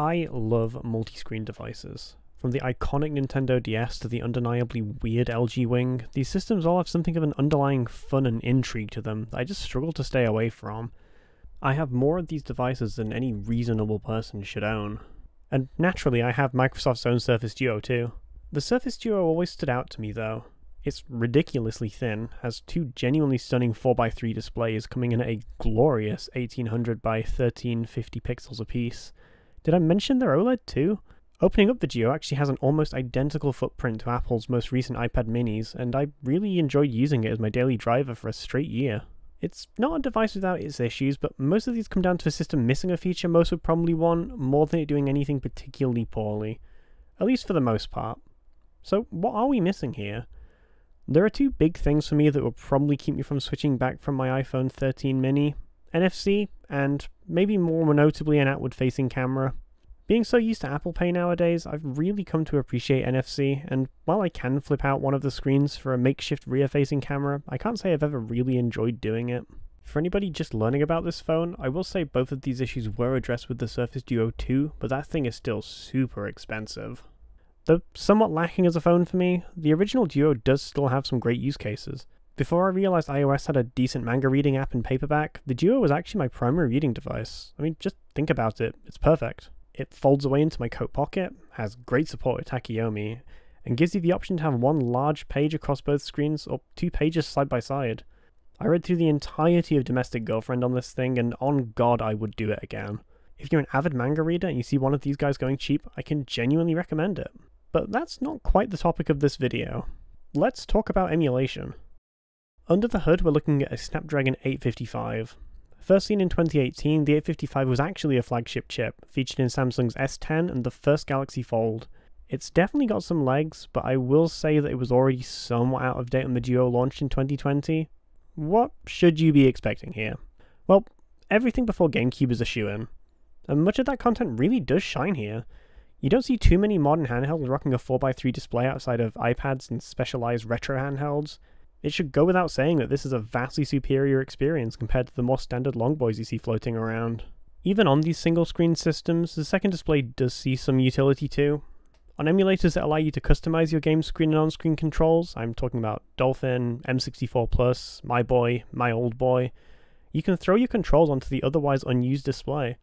I love multi-screen devices. From the iconic Nintendo DS to the undeniably weird LG Wing, these systems all have something of an underlying fun and intrigue to them that I just struggle to stay away from. I have more of these devices than any reasonable person should own. And naturally, I have Microsoft's own Surface Duo too. The Surface Duo always stood out to me though. It's ridiculously thin, has two genuinely stunning 4x3 displays coming in at a glorious 1800 by 1350 pixels apiece. Did I mention they're OLED too? Opening up the Duo actually has an almost identical footprint to Apple's most recent iPad minis, and I really enjoyed using it as my daily driver for a straight year. It's not a device without its issues, but most of these come down to the system missing a feature most would probably want, more than it doing anything particularly poorly. At least for the most part. So what are we missing here? There are two big things for me that will probably keep me from switching back from my iPhone 13 mini. NFC, and maybe more notably an outward-facing camera. Being so used to Apple Pay nowadays, I've really come to appreciate NFC, and while I can flip out one of the screens for a makeshift rear-facing camera, I can't say I've ever really enjoyed doing it. For anybody just learning about this phone, I will say both of these issues were addressed with the Surface Duo 2, but that thing is still super expensive. Though somewhat lacking as a phone for me, the original Duo does still have some great use cases. Before I realized iOS had a decent manga reading app in paperback, the Duo was actually my primary reading device. I mean, just think about it, it's perfect. It folds away into my coat pocket, has great support with Takeyomi, and gives you the option to have one large page across both screens or two pages side by side. I read through the entirety of Domestic Girlfriend on this thing, and on God I would do it again. If you're an avid manga reader and you see one of these guys going cheap, I can genuinely recommend it. But that's not quite the topic of this video. Let's talk about emulation. Under the hood, we're looking at a Snapdragon 855. First seen in 2018, the 855 was actually a flagship chip, featured in Samsung's S10 and the first Galaxy Fold. It's definitely got some legs, but I will say that it was already somewhat out of date when the Duo launched in 2020. What should you be expecting here? Well, everything before GameCube is a shoo-in, and much of that content really does shine here. You don't see too many modern handhelds rocking a 4x3 display outside of iPads and specialized retro handhelds. It should go without saying that this is a vastly superior experience compared to the more standard longboys you see floating around. Even on these single-screen systems, the second display does see some utility too. On emulators that allow you to customize your game screen and on-screen controls, I'm talking about Dolphin, M64+, My Boy, My Old Boy, you can throw your controls onto the otherwise unused display.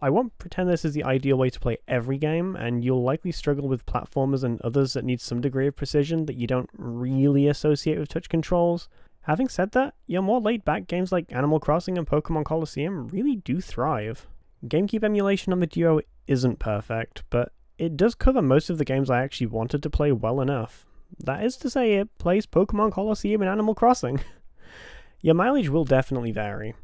I won't pretend this is the ideal way to play every game, and you'll likely struggle with platformers and others that need some degree of precision that you don't really associate with touch controls. Having said that, your more laid-back games like Animal Crossing and Pokemon Colosseum really do thrive. GameCube emulation on the Duo isn't perfect, but it does cover most of the games I actually wanted to play well enough. That is to say, it plays Pokemon Colosseum and Animal Crossing. Your mileage will definitely vary.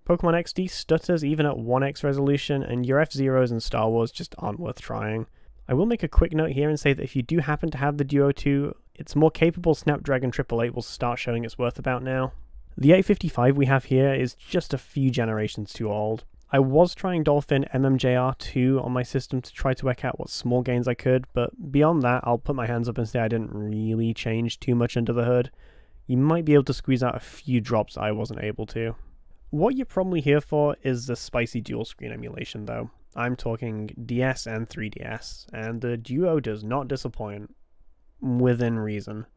Pokemon XD stutters even at 1x resolution, and your F-Zeros and Star Wars just aren't worth trying. I will make a quick note here and say that if you do happen to have the Duo 2, its more capable Snapdragon 888 will start showing its worth about now. The 855 we have here is just a few generations too old. I was trying Dolphin MMJR2 on my system to try to work out what small gains I could, but beyond that I'll put my hands up and say I didn't really change too much under the hood. You might be able to squeeze out a few drops I wasn't able to. What you're probably here for is the spicy dual screen emulation though. I'm talking DS and 3DS, and the Duo does not disappoint. Within reason.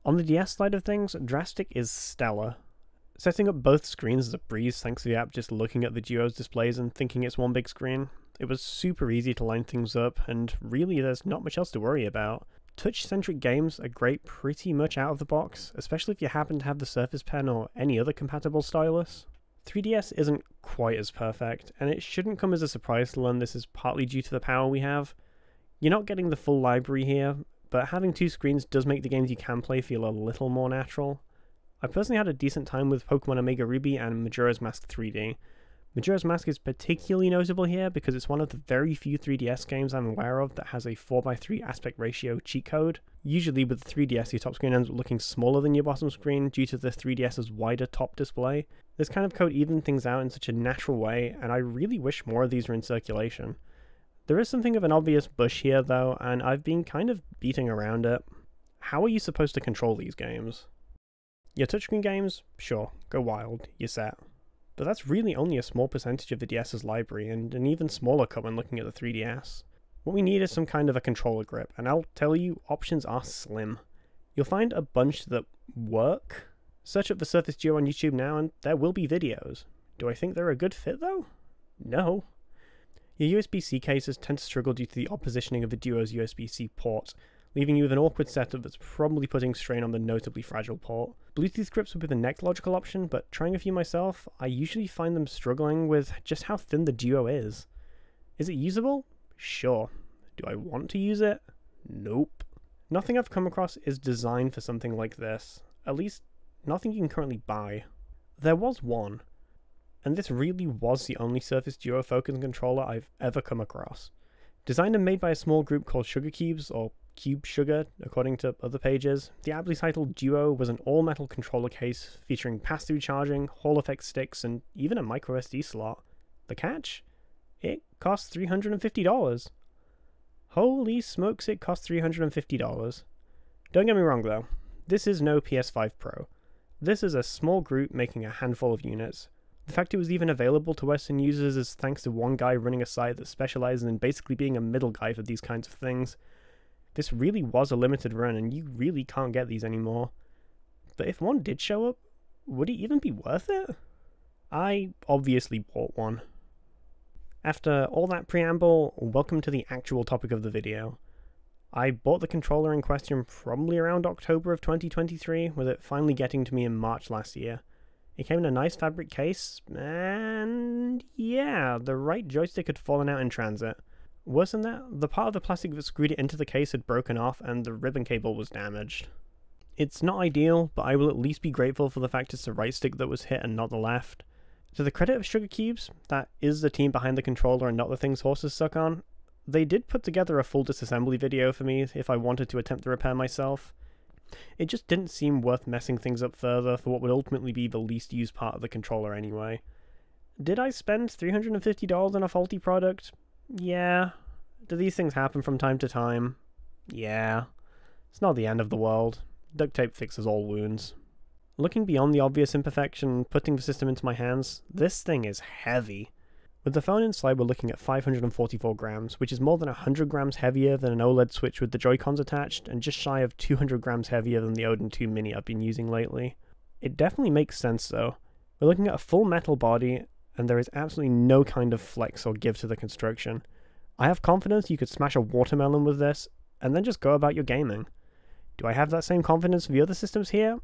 On the DS side of things, Drastic is stellar. Setting up both screens is a breeze thanks to the app just looking at the Duo's displays and thinking it's one big screen. It was super easy to line things up, and really there's not much else to worry about. Touch-centric games are great pretty much out of the box, especially if you happen to have the Surface Pen or any other compatible stylus. 3DS isn't quite as perfect, and it shouldn't come as a surprise to learn this is partly due to the power we have. You're not getting the full library here, but having two screens does make the games you can play feel a little more natural. I personally had a decent time with Pokemon Omega Ruby and Majora's Mask 3D. Majora's Mask is particularly notable here because it's one of the very few 3DS games I'm aware of that has a 4:3 aspect ratio cheat code. Usually with the 3DS your top screen ends up looking smaller than your bottom screen due to the 3DS's wider top display. This kind of code evens things out in such a natural way, and I really wish more of these were in circulation. There is something of an obvious bush here though, and I've been kind of beating around it. How are you supposed to control these games? Your touchscreen games? Sure, go wild, you're set. But that's really only a small percentage of the DS's library, and an even smaller cut when looking at the 3DS. What we need is some kind of a controller grip, and I'll tell you, options are slim. You'll find a bunch that work. Search up the Surface Duo on YouTube now, and there will be videos. Do I think they're a good fit, though? No. Your USB-C cases tend to struggle due to the oppositioning of the Duo's USB-C port, leaving you with an awkward setup that's probably putting strain on the notably fragile port. Bluetooth grips would be the next logical option, but trying a few myself, I usually find them struggling with just how thin the Duo is. Is it usable? Sure. Do I want to use it? Nope. Nothing I've come across is designed for something like this. At least, nothing you can currently buy. There was one, and this really was the only Surface Duo focus controller I've ever come across. Designed and made by a small group called Sugar Cubes, or Cube Sugar, according to other pages, the aptly titled Duo was an all-metal controller case featuring pass-through charging, Hall effect sticks, and even a microSD slot. The catch? It cost $350. Holy smokes, it cost $350. Don't get me wrong though, this is no PS5 Pro. This is a small group making a handful of units. The fact it was even available to Western users is thanks to one guy running a site that specializes in basically being a middle guy for these kinds of things. This really was a limited run, and you really can't get these anymore. But if one did show up, would it even be worth it? I obviously bought one. After all that preamble, welcome to the actual topic of the video. I bought the controller in question probably around October of 2023, with it finally getting to me in March last year. It came in a nice fabric case, and yeah, the right joystick had fallen out in transit. Worse than that, the part of the plastic that screwed it into the case had broken off and the ribbon cable was damaged. It's not ideal, but I will at least be grateful for the fact it's the right stick that was hit and not the left. To the credit of Sugar Cubes, that is the team behind the controller and not the things horses suck on, they did put together a full disassembly video for me if I wanted to attempt the repair myself. It just didn't seem worth messing things up further for what would ultimately be the least used part of the controller anyway. Did I spend $350 on a faulty product? Yeah. Do these things happen from time to time? Yeah. It's not the end of the world. Duct tape fixes all wounds. Looking beyond the obvious imperfection and putting the system into my hands, this thing is heavy. With the phone inside, we're looking at 544 grams, which is more than 100 grams heavier than an OLED Switch with the Joy-Cons attached, and just shy of 200 grams heavier than the Odin 2 Mini I've been using lately. It definitely makes sense though. We're looking at a full metal body, and there is absolutely no kind of flex or give to the construction. I have confidence you could smash a watermelon with this, and then just go about your gaming. Do I have that same confidence for the other systems here?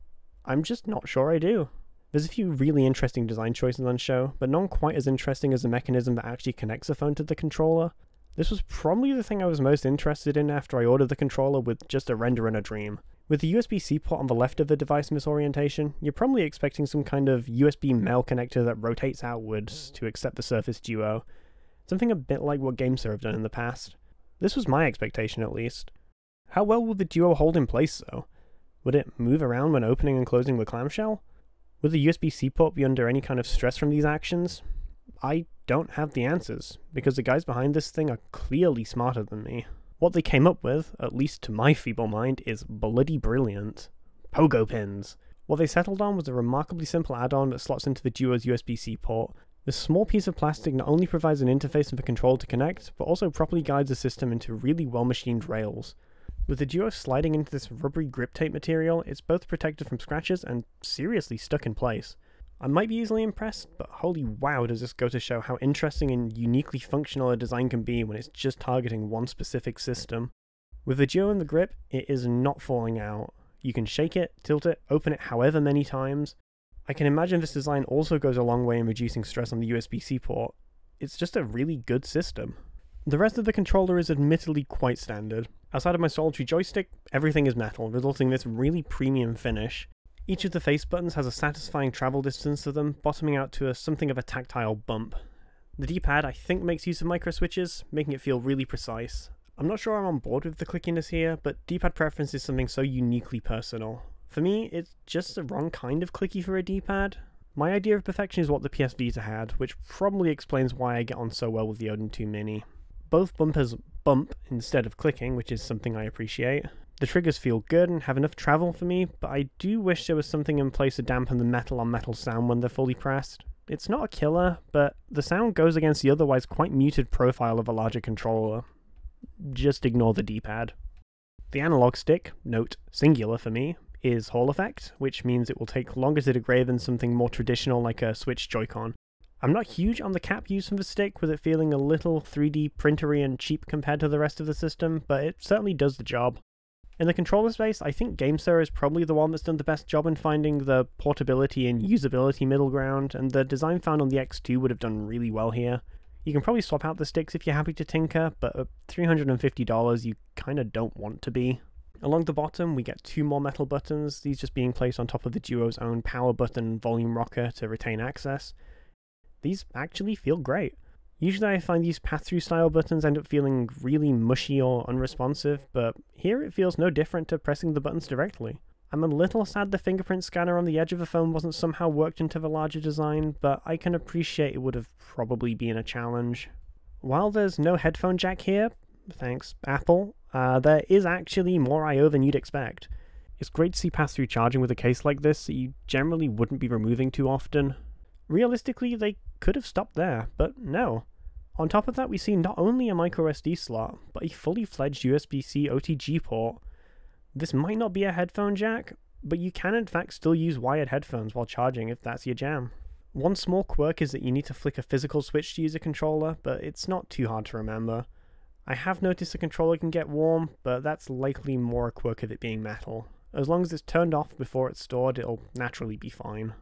I'm just not sure I do. There's a few really interesting design choices on show, but none quite as interesting as the mechanism that actually connects the phone to the controller. This was probably the thing I was most interested in after I ordered the controller with just a render and a dream. With the USB-C port on the left of the device misorientation, you're probably expecting some kind of USB male connector that rotates outwards to accept the Surface Duo. Something a bit like what GameSir have done in the past. This was my expectation at least. How well will the Duo hold in place though? Would it move around when opening and closing the clamshell? Would the USB-C port be under any kind of stress from these actions? I don't have the answers, because the guys behind this thing are clearly smarter than me. What they came up with, at least to my feeble mind, is bloody brilliant. Pogo pins. What they settled on was a remarkably simple add-on that slots into the Duo's USB-C port. This small piece of plastic not only provides an interface for the controller to connect, but also properly guides the system into really well-machined rails. With the Duo sliding into this rubbery grip tape material, it's both protected from scratches and seriously stuck in place. I might be easily impressed, but holy wow does this go to show how interesting and uniquely functional a design can be when it's just targeting one specific system. With the Duo and the grip, it is not falling out. You can shake it, tilt it, open it however many times. I can imagine this design also goes a long way in reducing stress on the USB-C port. It's just a really good system. The rest of the controller is admittedly quite standard. Outside of my solitary joystick, everything is metal, resulting in this really premium finish. Each of the face buttons has a satisfying travel distance to them, bottoming out to something of a tactile bump. The D-pad I think makes use of micro switches, making it feel really precise. I'm not sure I'm on board with the clickiness here, but D-pad preference is something so uniquely personal. For me, it's just the wrong kind of clicky for a D-pad. My idea of perfection is what the PS Vita had, which probably explains why I get on so well with the Odin 2 Mini. Both bumpers bump instead of clicking, which is something I appreciate. The triggers feel good and have enough travel for me, but I do wish there was something in place to dampen the metal on metal sound when they're fully pressed. It's not a killer, but the sound goes against the otherwise quite muted profile of a larger controller. Just ignore the D-pad. The analog stick, note singular for me, is Hall effect, which means it will take longer to degrade than something more traditional like a Switch Joy-Con. I'm not huge on the cap used for the stick, with it feeling a little 3D printery and cheap compared to the rest of the system, but it certainly does the job. In the controller space, I think GameSir is probably the one that's done the best job in finding the portability and usability middle ground, and the design found on the X2 would have done really well here. You can probably swap out the sticks if you're happy to tinker, but at $350 you kinda don't want to be. Along the bottom we get two more metal buttons, these just being placed on top of the Duo's own power button volume rocker to retain access. These actually feel great. Usually I find these path-through style buttons end up feeling really mushy or unresponsive, but here it feels no different to pressing the buttons directly. I'm a little sad the fingerprint scanner on the edge of the phone wasn't somehow worked into the larger design, but I can appreciate it would have probably been a challenge. While there's no headphone jack here, thanks Apple, there is actually more I/O than you'd expect. It's great to see pass-through charging with a case like this that you generally wouldn't be removing too often. Realistically, they could have stopped there, but no. On top of that, we see not only a microSD slot, but a fully fledged USB-C OTG port. This might not be a headphone jack, but you can in fact still use wired headphones while charging if that's your jam. One small quirk is that you need to flick a physical switch to use a controller, but it's not too hard to remember. I have noticed the controller can get warm, but that's likely more a quirk of it being metal. As long as it's turned off before it's stored, it'll naturally be fine.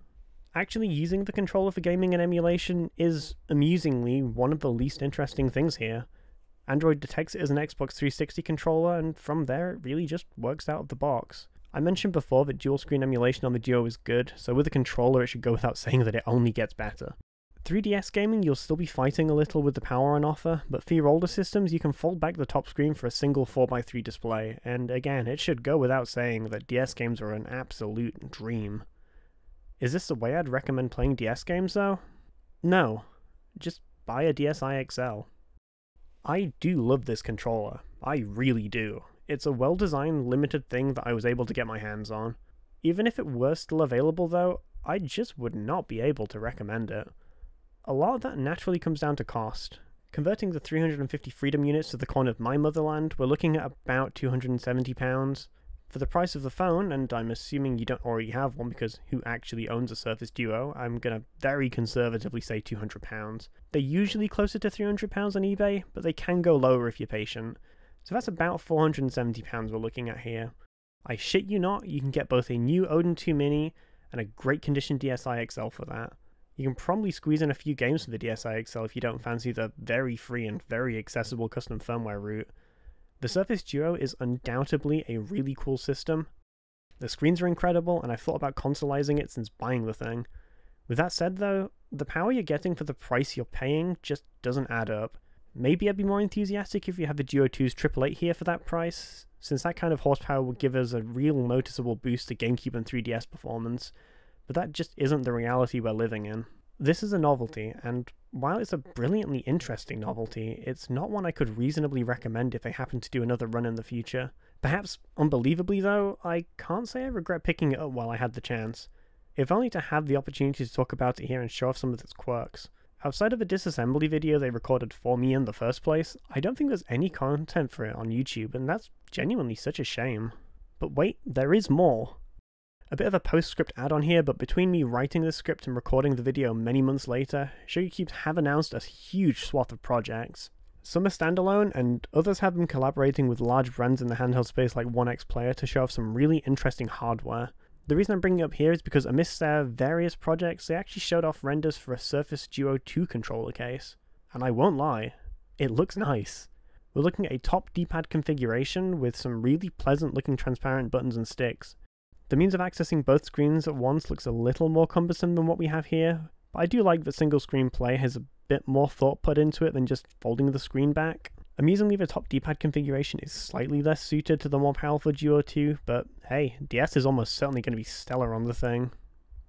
Actually using the controller for gaming and emulation is, amusingly, one of the least interesting things here. Android detects it as an Xbox 360 controller, and from there it really just works out of the box. I mentioned before that dual screen emulation on the Duo is good, so with a controller it should go without saying that it only gets better. 3DS gaming, you'll still be fighting a little with the power on offer, but for your older systems you can fold back the top screen for a single 4x3 display, and again, it should go without saying that DS games are an absolute dream. Is this the way I'd recommend playing DS games though? No. Just buy a DSi XL. I do love this controller. I really do. It's a well-designed, limited thing that I was able to get my hands on. Even if it were still available though, I just would not be able to recommend it. A lot of that naturally comes down to cost. Converting the 350 Freedom units to the coin of my motherland, we're looking at about £270. For the price of the phone, and I'm assuming you don't already have one because who actually owns a Surface Duo, I'm gonna very conservatively say £200. They're usually closer to £300 on eBay, but they can go lower if you're patient. So that's about £470 we're looking at here. I shit you not, you can get both a new Odin 2 Mini and a great condition DSi XL for that. You can probably squeeze in a few games for the DSi XL if you don't fancy the very free and very accessible custom firmware route. The Surface Duo is undoubtedly a really cool system. The screens are incredible, and I've thought about consoleizing it since buying the thing. With that said though, the power you're getting for the price you're paying just doesn't add up. Maybe I'd be more enthusiastic if you had the Duo 2's 888 here for that price, since that kind of horsepower would give us a real noticeable boost to GameCube and 3DS performance, but that just isn't the reality we're living in. This is a novelty, and while it's a brilliantly interesting novelty, it's not one I could reasonably recommend if I happen to do another run in the future. Perhaps unbelievably though, I can't say I regret picking it up while I had the chance, if only to have the opportunity to talk about it here and show off some of its quirks. Outside of a disassembly video they recorded for me in the first place, I don't think there's any content for it on YouTube, and that's genuinely such a shame. But wait, there is more! A bit of a postscript add-on here, but between me writing this script and recording the video many months later, SugarCubes have announced a huge swath of projects. Some are standalone, and others have been collaborating with large brands in the handheld space like 1X Player to show off some really interesting hardware. The reason I'm bringing it up here is because amidst their various projects, they actually showed off renders for a Surface Duo 2 controller case. And I won't lie, it looks nice. We're looking at a top D-pad configuration with some really pleasant looking transparent buttons and sticks. The means of accessing both screens at once looks a little more cumbersome than what we have here, but I do like that single screen play has a bit more thought put into it than just folding the screen back. Amusingly, the top D-pad configuration is slightly less suited to the more powerful Duo 2, but hey, DS is almost certainly going to be stellar on the thing.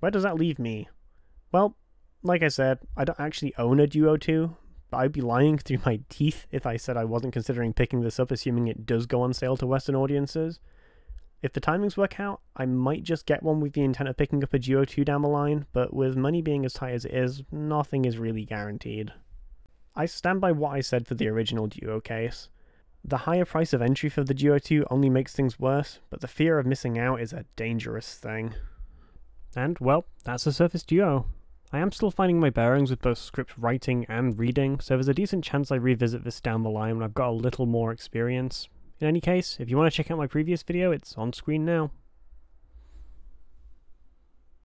Where does that leave me? Well, like I said, I don't actually own a Duo 2, but I'd be lying through my teeth if I said I wasn't considering picking this up assuming it does go on sale to Western audiences. If the timings work out, I might just get one with the intent of picking up a Duo 2 down the line, but with money being as tight as it is, nothing is really guaranteed. I stand by what I said for the original Duo case. The higher price of entry for the Duo 2 only makes things worse, but the fear of missing out is a dangerous thing. And, well, that's the Surface Duo. I am still finding my bearings with both script writing and reading, so there's a decent chance I revisit this down the line when I've got a little more experience. In any case, if you want to check out my previous video, it's on screen now.